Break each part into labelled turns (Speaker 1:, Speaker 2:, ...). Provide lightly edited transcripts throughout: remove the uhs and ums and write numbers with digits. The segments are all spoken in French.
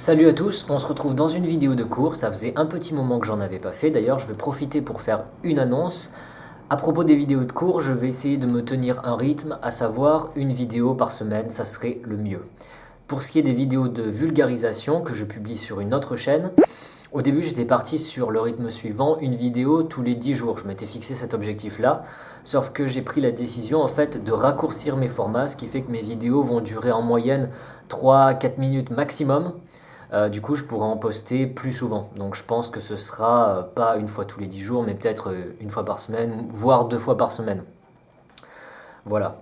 Speaker 1: Salut à tous, on se retrouve dans une vidéo de cours, ça faisait un petit moment que j'en avais pas fait, d'ailleurs je vais profiter pour faire une annonce. À propos des vidéos de cours, je vais essayer de me tenir un rythme, à savoir une vidéo par semaine, ça serait le mieux. Pour ce qui est des vidéos de vulgarisation que je publie sur une autre chaîne, au début j'étais parti sur le rythme suivant, une vidéo tous les 10 jours, je m'étais fixé cet objectif-là, sauf que j'ai pris la décision en fait de raccourcir mes formats, ce qui fait que mes vidéos vont durer en moyenne 3-4 minutes maximum. Du coup, je pourrais en poster plus souvent. Donc, je pense que ce sera pas une fois tous les 10 jours, mais peut-être une fois par semaine, voire 2 fois par semaine. Voilà.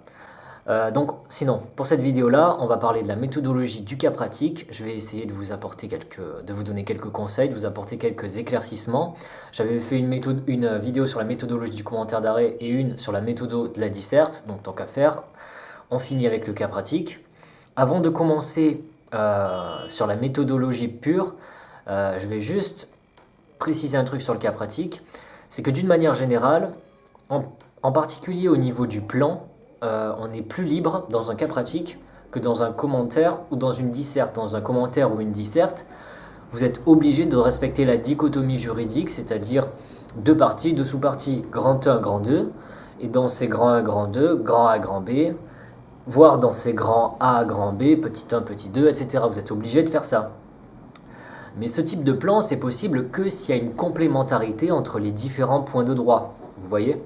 Speaker 1: Donc, sinon, pour cette vidéo-là, on va parler de la méthodologie du cas pratique. Je vais essayer de vous apporter de vous donner quelques conseils, de vous apporter quelques éclaircissements. J'avais fait une vidéo sur la méthodologie du commentaire d'arrêt et une sur la méthode de la disserte. Donc, tant qu'à faire, on finit avec le cas pratique. Avant de commencer sur la méthodologie pure, je vais juste préciser un truc sur le cas pratique. C'est que d'une manière générale, en particulier au niveau du plan, on est plus libre dans un cas pratique que dans un commentaire ou dans une disserte. Dans un commentaire ou une disserte, vous êtes obligé de respecter la dichotomie juridique, c'est-à-dire deux parties, deux sous-parties, grand 1, grand 2, et dans ces grand 1, grand 2, grand A, grand B, voire dans ces grands A, grand B, petit 1, petit 2, etc. Vous êtes obligé de faire ça. Mais ce type de plan, c'est possible que s'il y a une complémentarité entre les différents points de droit. Vous voyez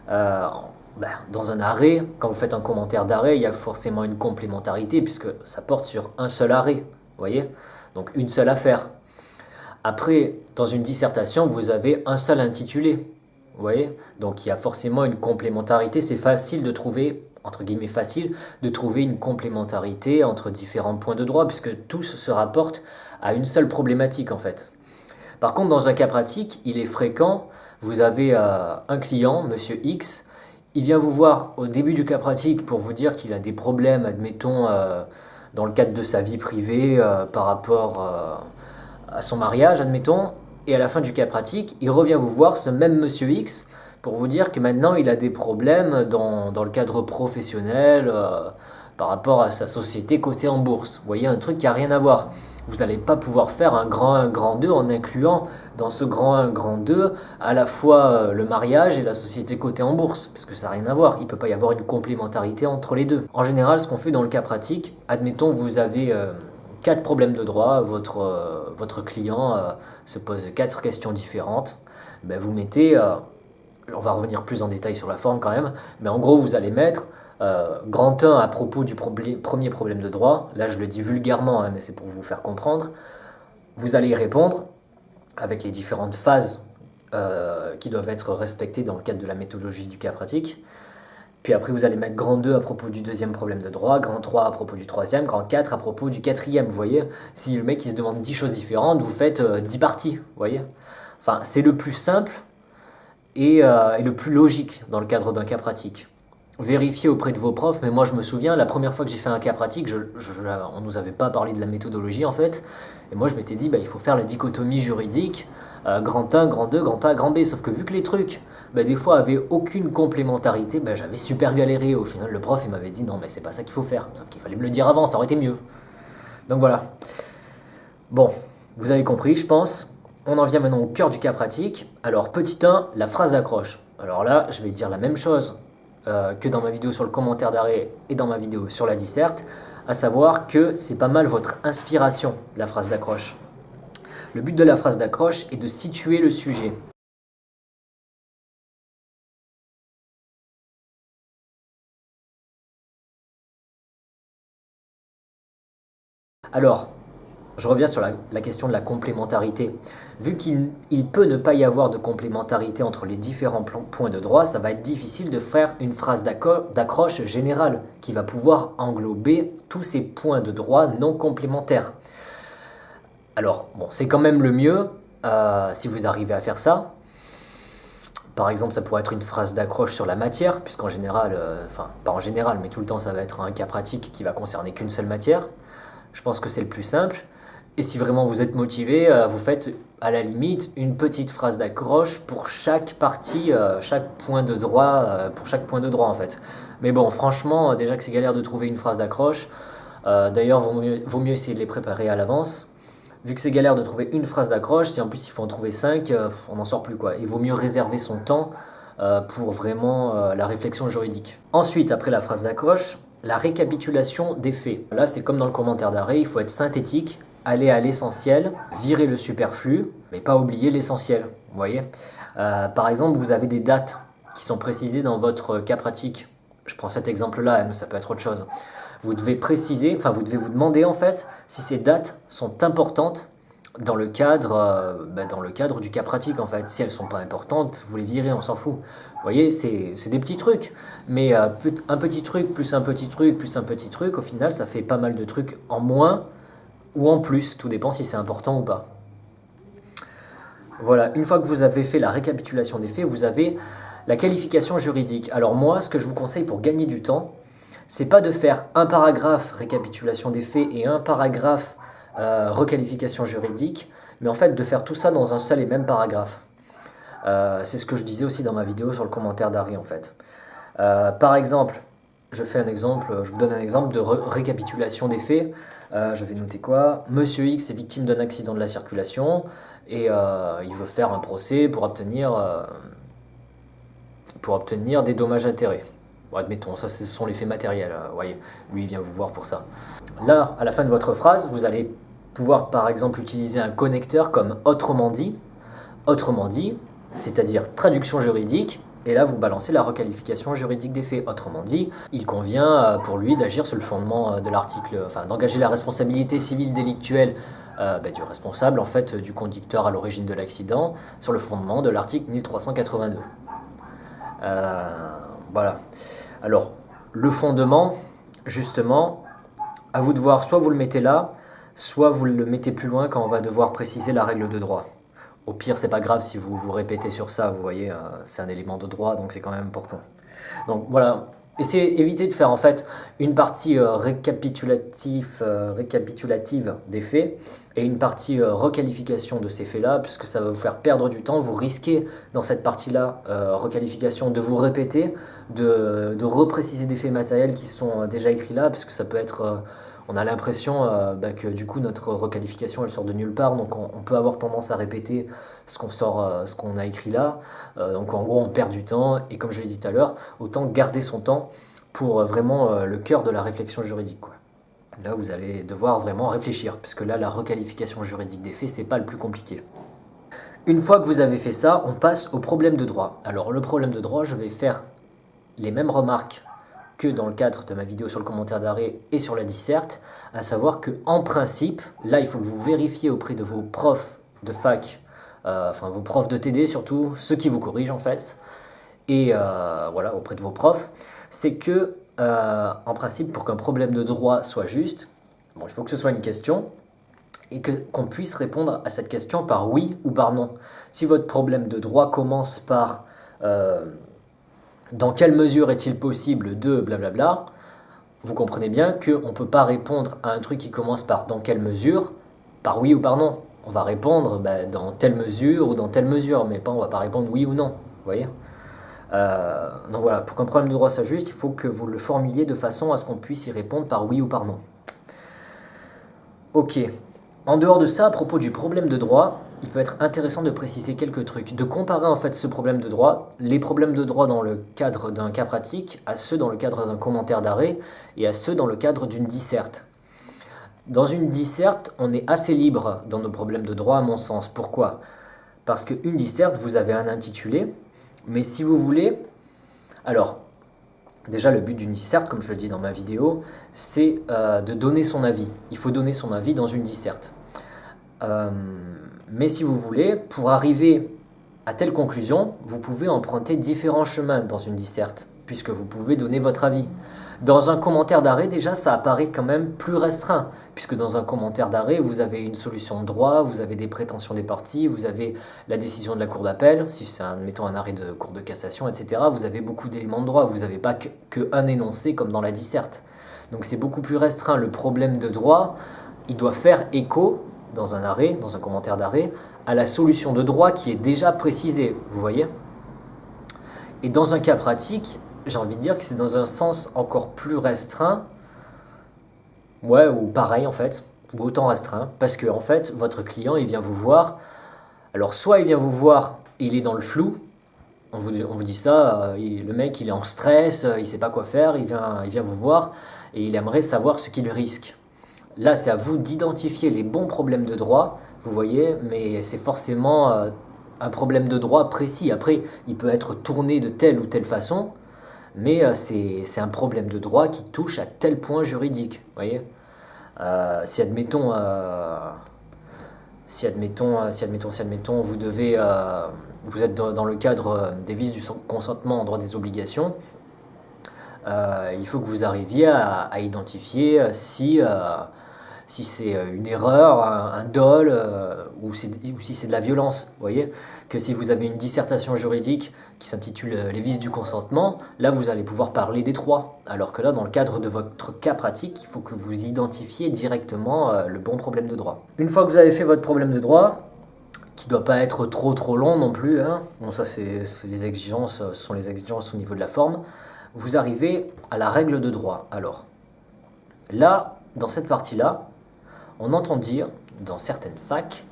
Speaker 1: dans un arrêt, quand vous faites un commentaire d'arrêt, il y a forcément une complémentarité puisque ça porte sur un seul arrêt. Vous voyez, donc une seule affaire. Après, dans une dissertation, vous avez un seul intitulé. Vous voyez, donc il y a forcément une complémentarité. C'est facile de trouver, entre guillemets facile, de trouver une complémentarité entre différents points de droit puisque tous se rapportent à une seule problématique en fait. Par contre, dans un cas pratique, il est fréquent, vous avez un client, monsieur X, il vient vous voir au début du cas pratique pour vous dire qu'il a des problèmes, admettons, dans le cadre de sa vie privée par rapport à son mariage, admettons, et à la fin du cas pratique, il revient vous voir, ce même monsieur X, pour vous dire que maintenant il a des problèmes dans le cadre professionnel par rapport à sa société cotée en bourse. Vous voyez, un truc qui n'a rien à voir. Vous n'allez pas pouvoir faire un grand 1, grand 2 en incluant dans ce grand 1, grand 2 à la fois le mariage et la société cotée en bourse, parce que ça n'a rien à voir. Il ne peut pas y avoir une complémentarité entre les deux. En général, ce qu'on fait dans le cas pratique, admettons vous avez 4 problèmes de droit, votre client se pose 4 questions différentes, ben vous mettez... on va revenir plus en détail sur la forme quand même, mais en gros vous allez mettre grand 1 à propos du premier problème de droit, là je le dis vulgairement, mais c'est pour vous faire comprendre, vous allez y répondre avec les différentes phases qui doivent être respectées dans le cadre de la méthodologie du cas pratique, puis après vous allez mettre grand 2 à propos du deuxième problème de droit, grand 3 à propos du troisième, grand 4 à propos du quatrième, vous voyez, si le mec il se demande 10 choses différentes, vous faites 10 parties, vous voyez, enfin c'est le plus simple, et le plus logique dans le cadre d'un cas pratique. Vérifiez auprès de vos profs, mais moi je me souviens, la première fois que j'ai fait un cas pratique, on ne nous avait pas parlé de la méthodologie en fait, et moi je m'étais dit, il faut faire la dichotomie juridique, grand 1, grand 2, grand A, grand B, sauf que vu que les trucs, des fois avaient aucune complémentarité, j'avais super galéré, au final le prof il m'avait dit, non mais c'est pas ça qu'il faut faire, sauf qu'il fallait me le dire avant, ça aurait été mieux. Donc voilà. Bon, vous avez compris je pense. On en vient maintenant au cœur du cas pratique. Alors, petit 1, la phrase d'accroche. Alors là, je vais dire la même chose que dans ma vidéo sur le commentaire d'arrêt et dans ma vidéo sur la disserte, à savoir que c'est pas mal votre inspiration, la phrase d'accroche. Le but de la phrase d'accroche est de situer le sujet. Alors, je reviens sur la question de la complémentarité. Vu qu'il peut ne pas y avoir de complémentarité entre les différents points de droit, ça va être difficile de faire une phrase d'accroche générale qui va pouvoir englober tous ces points de droit non complémentaires. Alors, bon, c'est quand même le mieux si vous arrivez à faire ça. Par exemple, ça pourrait être une phrase d'accroche sur la matière, puisqu'en général, pas en général, mais tout le temps, ça va être un cas pratique qui va concerner qu'une seule matière. Je pense que c'est le plus simple. Et si vraiment vous êtes motivé, vous faites à la limite une petite phrase d'accroche pour chaque partie, chaque point de droit, pour chaque point de droit en fait. Mais bon, franchement, déjà que c'est galère de trouver une phrase d'accroche, d'ailleurs, vaut mieux essayer de les préparer à l'avance. vu que c'est galère de trouver une phrase d'accroche, si en plus il faut en trouver 5, on n'en sort plus quoi. Il vaut mieux réserver son temps pour vraiment la réflexion juridique. Ensuite, après la phrase d'accroche, la récapitulation des faits. Là, c'est comme dans le commentaire d'arrêt, il faut être synthétique, aller à l'essentiel, virer le superflu, mais pas oublier l'essentiel. Vous voyez par exemple, vous avez des dates qui sont précisées dans votre cas pratique. Je prends cet exemple-là, mais ça peut être autre chose. Vous devez préciser, enfin vous devez vous demander en fait si ces dates sont importantes dans le cadre du cas pratique en fait. Si elles sont pas importantes, vous les virez, on s'en fout. Vous voyez, c'est des petits trucs, mais un petit truc plus un petit truc plus un petit truc, au final ça fait pas mal de trucs en moins ou en plus, tout dépend si c'est important ou pas. Voilà, une fois que vous avez fait la récapitulation des faits, vous avez la qualification juridique. Alors moi, ce que je vous conseille pour gagner du temps, c'est pas de faire un paragraphe récapitulation des faits et un paragraphe requalification juridique, mais en fait de faire tout ça dans un seul et même paragraphe. C'est ce que je disais aussi dans ma vidéo sur le commentaire d'Harry en fait. Par exemple, je vous donne un exemple de récapitulation des faits. Je vais noter quoi? Monsieur X est victime d'un accident de la circulation et il veut faire un procès pour obtenir des dommages-intérêts. Bon, admettons, ça ce sont les faits matériels. Voyez, lui il vient vous voir pour ça. Là, à la fin de votre phrase, vous allez pouvoir par exemple utiliser un connecteur comme autrement dit, c'est-à-dire traduction juridique. Et là, vous balancez la requalification juridique des faits. Autrement dit, il convient pour lui d'agir sur le fondement de l'article, enfin d'engager la responsabilité civile délictuelle du responsable, en fait, du conducteur à l'origine de l'accident, sur le fondement de l'article 1382. Voilà. Alors, le fondement, justement, à vous de voir, soit vous le mettez là, soit vous le mettez plus loin quand on va devoir préciser la règle de droit. Au pire, c'est pas grave si vous vous répétez sur ça, vous voyez, c'est un élément de droit, donc c'est quand même important. Donc voilà, évitez de faire en fait une partie récapitulative des faits et une partie requalification de ces faits-là, puisque ça va vous faire perdre du temps. Vous risquez dans cette partie-là, requalification, de vous répéter, de repréciser des faits matériels qui sont déjà écrits là, puisque ça peut être... on a l'impression que du coup notre requalification elle sort de nulle part, donc on peut avoir tendance à répéter ce qu'on a écrit là, donc en gros on perd du temps, et comme je l'ai dit tout à l'heure, autant garder son temps pour vraiment le cœur de la réflexion juridique, quoi. Là vous allez devoir vraiment réfléchir, puisque là la requalification juridique des faits c'est pas le plus compliqué. Une fois que vous avez fait ça, on passe au problème de droit. Alors le problème de droit, je vais faire les mêmes remarques que dans le cadre de ma vidéo sur le commentaire d'arrêt et sur la disserte, à savoir que en principe, là il faut que vous vérifiez auprès de vos profs de fac, vos profs de TD surtout, ceux qui vous corrigent en fait, et voilà, auprès de vos profs, c'est que en principe pour qu'un problème de droit soit juste, bon, il faut que ce soit une question, et qu'on puisse répondre à cette question par oui ou par non. Si votre problème de droit commence par dans quelle mesure est-il possible de blablabla, vous comprenez bien qu'on ne peut pas répondre à un truc qui commence par dans quelle mesure, par oui ou par non. On va répondre dans telle mesure ou dans telle mesure, mais on ne va pas répondre oui ou non. Vous voyez donc voilà, pour qu'un problème de droit soit juste, il faut que vous le formuliez de façon à ce qu'on puisse y répondre par oui ou par non. Ok. En dehors de ça, à propos du problème de droit, il peut être intéressant de préciser quelques trucs, de comparer en fait ce problème de droit, les problèmes de droit dans le cadre d'un cas pratique, à ceux dans le cadre d'un commentaire d'arrêt et à ceux dans le cadre d'une disserte. Dans une disserte, on est assez libre dans nos problèmes de droit à mon sens. Pourquoi ? Parce qu'une disserte, vous avez un intitulé, mais si vous voulez... Alors, déjà le but d'une disserte, comme je le dis dans ma vidéo, c'est de donner son avis. Il faut donner son avis dans une disserte. Mais si vous voulez, pour arriver à telle conclusion, vous pouvez emprunter différents chemins dans une disserte, puisque vous pouvez donner votre avis. Dans un commentaire d'arrêt, déjà, ça apparaît quand même plus restreint, puisque dans un commentaire d'arrêt, vous avez une solution de droit, vous avez des prétentions des parties, vous avez la décision de la cour d'appel, si c'est, admettons, un arrêt de cour de cassation, etc. Vous avez beaucoup d'éléments de droit, vous n'avez pas qu'un énoncé comme dans la disserte. Donc c'est beaucoup plus restreint. Le problème de droit, il doit faire écho dans un arrêt, dans un commentaire d'arrêt, à la solution de droit qui est déjà précisée, vous voyez ? Et dans un cas pratique, j'ai envie de dire que c'est dans un sens encore plus restreint, ou pareil en fait, ou au temps restreint, parce que en fait, votre client, il vient vous voir. Alors, soit il vient vous voir et il est dans le flou, on vous dit ça, le mec il est en stress, il sait pas quoi faire, il vient vous voir et il aimerait savoir ce qu'il risque. Là, c'est à vous d'identifier les bons problèmes de droit, vous voyez, mais c'est forcément un problème de droit précis. Après, il peut être tourné de telle ou telle façon, mais c'est un problème de droit qui touche à tel point juridique, vous voyez. Si admettons, si admettons, vous êtes dans le cadre des vices du consentement en droit des obligations, il faut que vous arriviez à identifier si c'est une erreur, un dol, ou si c'est de la violence. Vous voyez que si vous avez une dissertation juridique qui s'intitule Les vices du consentement, là vous allez pouvoir parler des trois. Alors que là, dans le cadre de votre cas pratique, il faut que vous identifiez directement le bon problème de droit. Une fois que vous avez fait votre problème de droit, qui ne doit pas être trop long non plus, hein. Bon, ça c'est les exigences, ce sont les exigences au niveau de la forme, vous arrivez à la règle de droit. Alors, là, dans cette partie-là, on entend dire, dans certaines facs,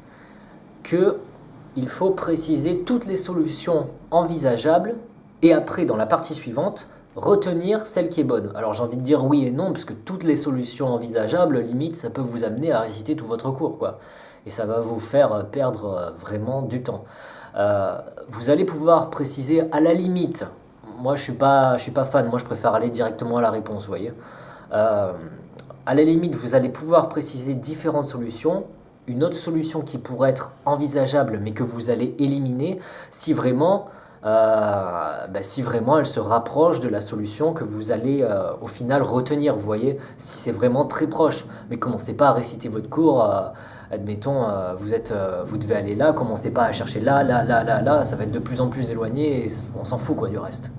Speaker 1: qu'il faut préciser toutes les solutions envisageables et après, dans la partie suivante, retenir celle qui est bonne. Alors j'ai envie de dire oui et non, parce que toutes les solutions envisageables, limite, ça peut vous amener à réciter tout votre cours, quoi. Et ça va vous faire perdre vraiment du temps. Vous allez pouvoir préciser à la limite. Moi, je suis pas fan. Moi, je préfère aller directement à la réponse, vous voyez. À la limite, vous allez pouvoir préciser différentes solutions. Une autre solution qui pourrait être envisageable, mais que vous allez éliminer si vraiment elle se rapproche de la solution que vous allez au final retenir, vous voyez, si c'est vraiment très proche. Mais commencez pas à réciter votre cours, admettons, vous devez aller là, commencez pas à chercher là, ça va être de plus en plus éloigné, et on s'en fout quoi du reste.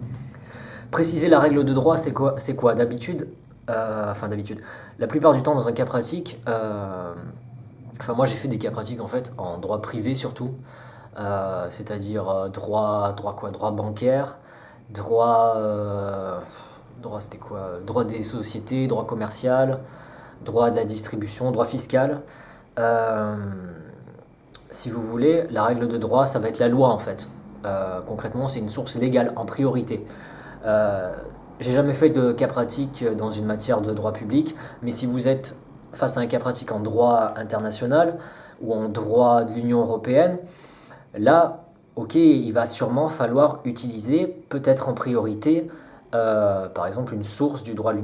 Speaker 1: Préciser la règle de droit, c'est quoi d'habitude, la plupart du temps dans un cas pratique, moi j'ai fait des cas pratiques en fait, en droit privé surtout, c'est-à-dire droit bancaire, c'était quoi? Droit des sociétés, droit commercial, droit de la distribution, droit fiscal. Euh, si vous voulez, la règle de droit, ça va être la loi en fait. Concrètement, c'est une source légale en priorité. Euh, j'ai jamais fait de cas pratique dans une matière de droit public, mais si vous êtes face à un cas pratique en droit international ou en droit de l'Union européenne, là, ok, il va sûrement falloir utiliser, peut-être en priorité, par exemple, une source du droit de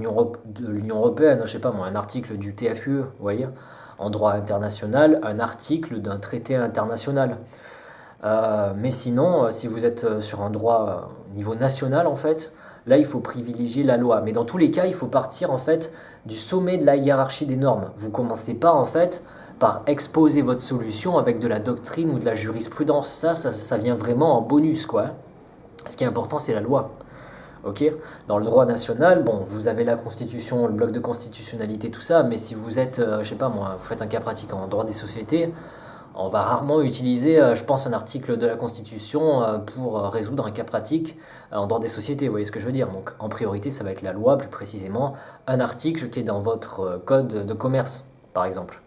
Speaker 1: l'Union européenne, je sais pas moi, un article du TFUE, vous voyez, en droit international, un article d'un traité international. Mais sinon, si vous êtes sur un droit au niveau national, en fait, là, il faut privilégier la loi. Mais dans tous les cas, il faut partir, en fait, du sommet de la hiérarchie des normes. Vous commencez pas, en fait, par exposer votre solution avec de la doctrine ou de la jurisprudence. Ça vient vraiment en bonus, quoi. Ce qui est important, c'est la loi. Ok. Dans le droit national, bon, vous avez la constitution, le bloc de constitutionnalité, tout ça, mais si vous êtes, je sais pas moi, vous faites un cas pratique en droit des sociétés, on va rarement utiliser, je pense, un article de la Constitution pour résoudre un cas pratique en droit des sociétés, vous voyez ce que je veux dire. Donc en priorité, ça va être la loi, plus précisément, un article qui est dans votre code de commerce, par exemple.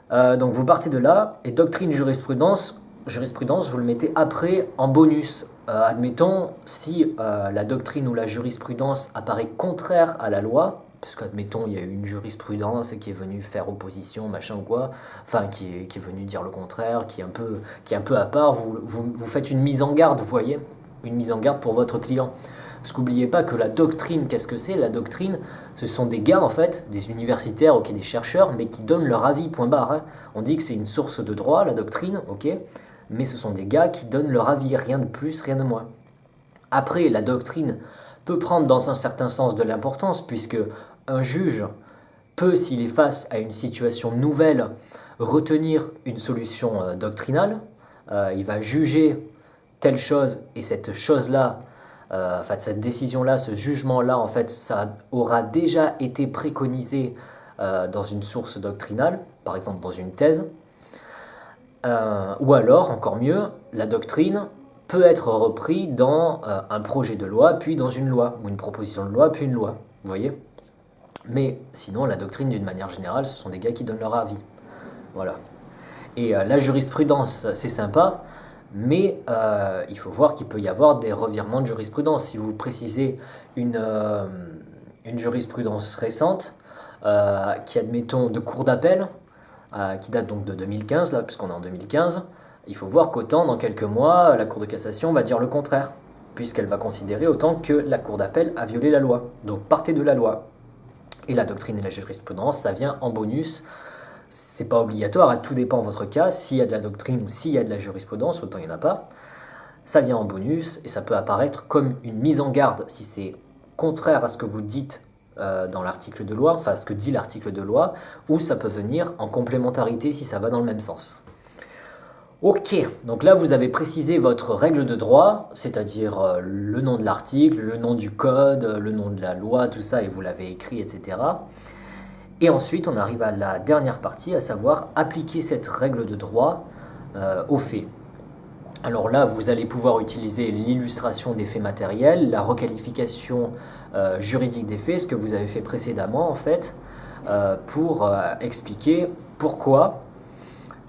Speaker 1: Donc vous partez de là, et doctrine, jurisprudence, vous le mettez après en bonus. Admettons, si la doctrine ou la jurisprudence apparaît contraire à la loi, puisque admettons il y a une jurisprudence qui est venue faire opposition, machin ou quoi, enfin qui est venue dire le contraire, qui est un peu à part, vous faites une mise en garde, vous voyez, une mise en garde pour votre client. Parce qu'oubliez pas que la doctrine, qu'est-ce que c'est? La doctrine, ce sont des gars en fait, des universitaires, ok, des chercheurs, mais qui donnent leur avis, point barre. Hein. On dit que c'est une source de droit, la doctrine, ok, mais ce sont des gars qui donnent leur avis, rien de plus, rien de moins. Après, la doctrine peut prendre dans un certain sens de l'importance, puisque un juge peut, s'il est face à une situation nouvelle, retenir une solution doctrinale. Il va juger telle chose, et cette chose-là, cette décision-là, ce jugement-là, en fait, ça aura déjà été préconisé dans une source doctrinale, par exemple dans une thèse. Ou alors, encore mieux, la doctrine peut être reprise dans un projet de loi, puis dans une loi, ou une proposition de loi, puis une loi. Vous voyez? Mais sinon, la doctrine, d'une manière générale, ce sont des gars qui donnent leur avis. Voilà. Et la jurisprudence, c'est sympa, mais il faut voir qu'il peut y avoir des revirements de jurisprudence. Si vous précisez une jurisprudence récente, qui, admettons, de cour d'appel, qui date donc de 2015, là, puisqu'on est en 2015, il faut voir qu'autant, dans quelques mois, la Cour de cassation va dire le contraire, puisqu'elle va considérer autant que la Cour d'appel a violé la loi. Donc partez de la loi. Et la doctrine et la jurisprudence, ça vient en bonus. C'est pas obligatoire, tout dépend de votre cas. S'il y a de la doctrine ou s'il y a de la jurisprudence, autant il n'y en a pas. Ça vient en bonus et ça peut apparaître comme une mise en garde si c'est contraire à ce que vous dites dans l'article de loi, enfin ce que dit l'article de loi, ou ça peut venir en complémentarité si ça va dans le même sens. Ok, donc là vous avez précisé votre règle de droit, c'est-à-dire le nom de l'article, le nom du code, le nom de la loi, tout ça, et vous l'avez écrit, etc. Et ensuite on arrive à la dernière partie, à savoir appliquer cette règle de droit aux faits. Alors là, vous allez pouvoir utiliser l'illustration des faits matériels, la requalification juridique des faits, ce que vous avez fait précédemment en fait, pour expliquer pourquoi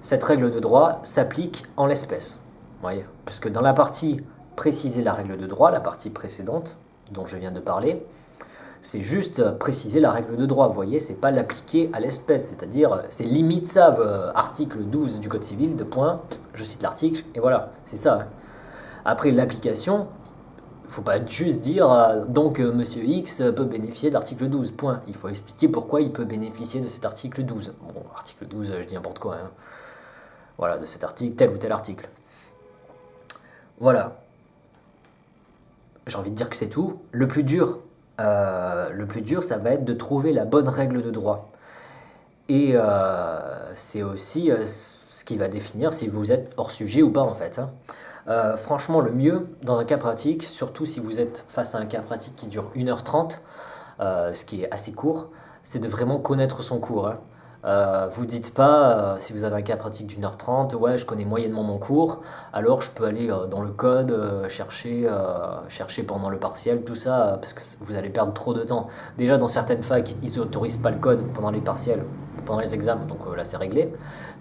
Speaker 1: cette règle de droit s'applique en l'espèce. Voyez, parce que dans la partie préciser la règle de droit, la partie précédente dont je viens de parler, c'est juste préciser la règle de droit, vous voyez, c'est pas l'appliquer à l'espèce, c'est-à-dire, c'est limite ça, article 12 du Code civil, de point, je cite l'article, et voilà, c'est ça. Après, l'application, il faut pas juste dire, donc monsieur X peut bénéficier de l'article 12, point. Il faut expliquer pourquoi il peut bénéficier de cet article 12. Bon, article 12, je dis n'importe quoi, hein. Voilà, de cet article, tel ou tel article. Voilà. J'ai envie de dire que c'est tout. Le plus dur, ça va être de trouver la bonne règle de droit. Et c'est aussi ce qui va définir si vous êtes hors sujet ou pas en fait, hein. Franchement, le mieux dans un cas pratique, surtout si vous êtes face à un cas pratique qui dure 1h30, ce qui est assez court, c'est de vraiment connaître son cours, hein. Vous dites pas, si vous avez un cas pratique d'1h30, ouais, je connais moyennement mon cours, alors je peux aller dans le code, chercher pendant le partiel, tout ça, parce que vous allez perdre trop de temps. Déjà, dans certaines facs, ils n'autorisent pas le code pendant les partiels, pendant les examens, donc là c'est réglé.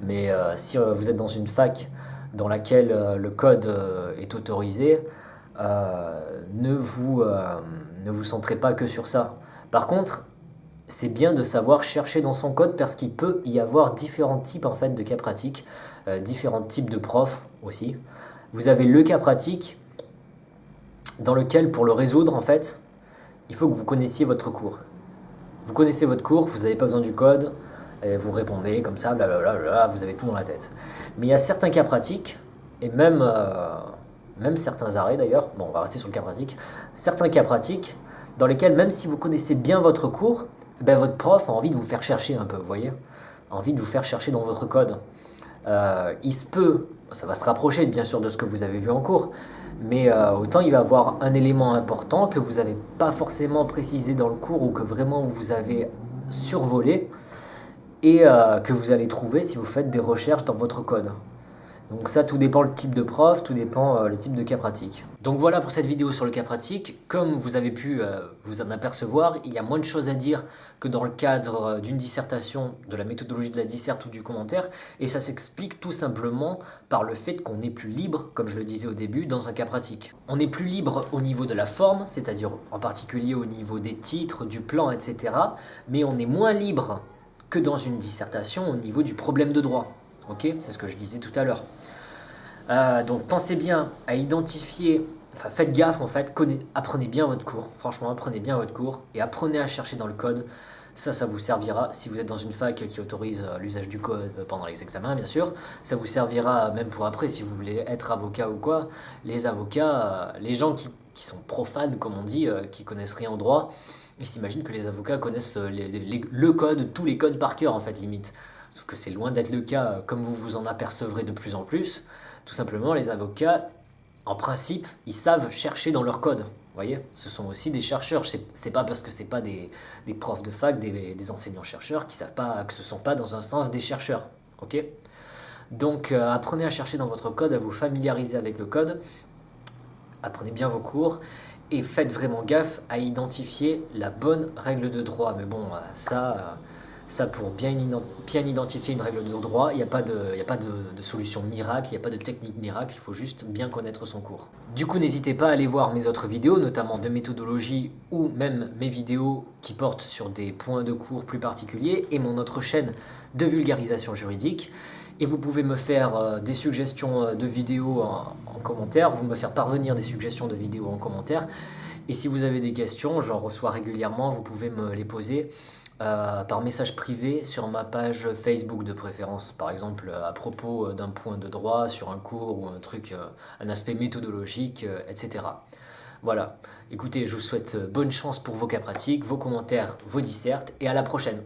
Speaker 1: Mais si vous êtes dans une fac dans laquelle le code est autorisé, ne vous centrez pas que sur ça. Par contre, c'est bien de savoir chercher dans son code parce qu'il peut y avoir différents types en fait de cas pratiques, différents types de profs aussi. Vous avez le cas pratique dans lequel pour le résoudre en fait, il faut que vous connaissiez votre cours. Vous connaissez votre cours, vous n'avez pas besoin du code, et vous répondez comme ça, blablabla, vous avez tout dans la tête. Mais il y a certains cas pratiques, et même certains arrêts d'ailleurs, bon on va rester sur le cas pratique, certains cas pratiques dans lesquels même si vous connaissez bien votre cours, ben, votre prof a envie de vous faire chercher un peu, vous voyez, a envie de vous faire chercher dans votre code. Il se peut, ça va se rapprocher bien sûr de ce que vous avez vu en cours, mais autant il va avoir un élément important que vous n'avez pas forcément précisé dans le cours ou que vraiment vous avez survolé et que vous allez trouver si vous faites des recherches dans votre code. Donc ça, tout dépend le type de prof, tout dépend le type de cas pratique. Donc voilà pour cette vidéo sur le cas pratique. Comme vous avez pu vous en apercevoir, il y a moins de choses à dire que dans le cadre d'une dissertation, de la méthodologie de la disserte ou du commentaire. Et ça s'explique tout simplement par le fait qu'on est plus libre, comme je le disais au début, dans un cas pratique. On est plus libre au niveau de la forme, c'est-à-dire en particulier au niveau des titres, du plan, etc. Mais on est moins libre que dans une dissertation au niveau du problème de droit. Ok, c'est ce que je disais tout à l'heure. Donc pensez bien à identifier, enfin faites gaffe en fait, apprenez bien votre cours, franchement apprenez bien votre cours et apprenez à chercher dans le code. Ça vous servira si vous êtes dans une fac qui autorise l'usage du code pendant les examens bien sûr. Ça vous servira même pour après si vous voulez être avocat ou quoi. Les avocats, les gens qui sont profanes comme on dit, qui connaissent rien au droit, ils s'imaginent que les avocats connaissent le code, tous les codes par cœur en fait limite. Sauf que c'est loin d'être le cas, comme vous vous en apercevrez de plus en plus. Tout simplement, les avocats, en principe, ils savent chercher dans leur code. Vous voyez, ce sont aussi des chercheurs. C'est pas parce que c'est pas des profs de fac, des enseignants-chercheurs qui savent pas que ce sont pas dans un sens des chercheurs. Ok ? Donc, apprenez à chercher dans votre code, à vous familiariser avec le code. Apprenez bien vos cours Et faites vraiment gaffe à identifier la bonne règle de droit. Mais bon, ça pour bien identifier une règle de droit, il n'y a pas de solution miracle, il n'y a pas de technique miracle, il faut juste bien connaître son cours. Du coup, n'hésitez pas à aller voir mes autres vidéos, notamment de méthodologie ou même mes vidéos qui portent sur des points de cours plus particuliers et mon autre chaîne de vulgarisation juridique. Et vous pouvez me faire des suggestions de vidéos en commentaire, vous me faire parvenir des suggestions de vidéos en commentaire. Et si vous avez des questions, j'en reçois régulièrement, vous pouvez me les poser par message privé sur ma page Facebook de préférence. Par exemple, à propos d'un point de droit sur un cours ou un truc, un aspect méthodologique, etc. Voilà. Écoutez, je vous souhaite bonne chance pour vos cas pratiques, vos commentaires, vos dissertes et à la prochaine.